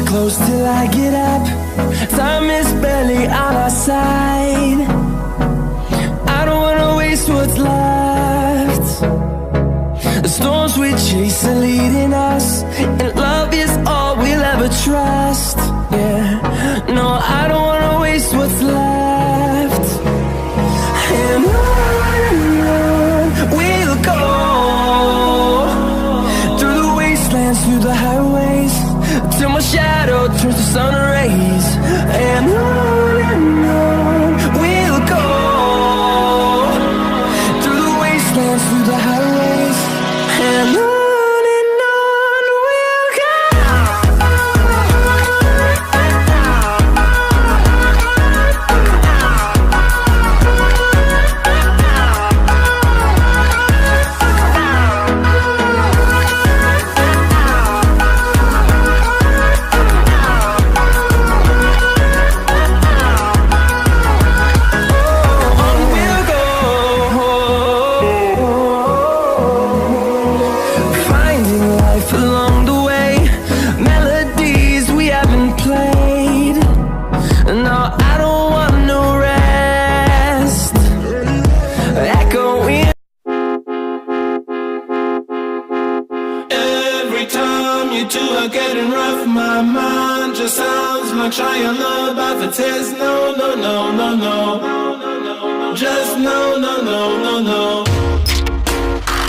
close till I get up. Time is barely on our side. I don't wanna waste what's left. The storms we chase are leading us, and love is all we'll ever trust. Yeah, no, I don't wanna waste what's left. And on we'll go, through the wastelands, through the highways, till my shadow turns to sun rays. And on we'll go, through the wastelands, through the highways, and on we'll go. Getting rough, my mind just sounds like Shia LaBeouf. It says no, no, no, no, no, just no, no, no, no, no.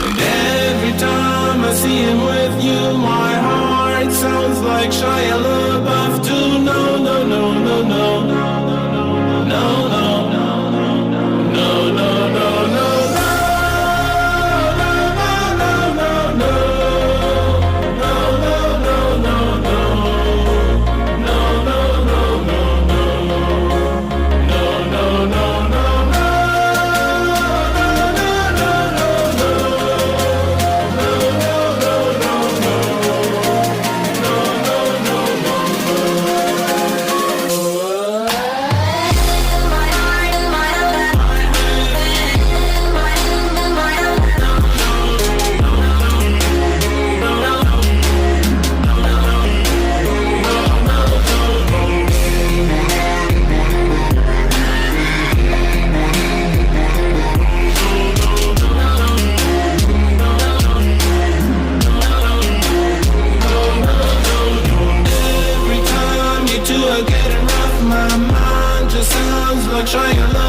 And every time I see him with you, my heart sounds like Shia LaBeouf too. No, no, no, no, no, no, no, no, no, no, no. Getting rough, my mind just sounds like Shia LaBeouf.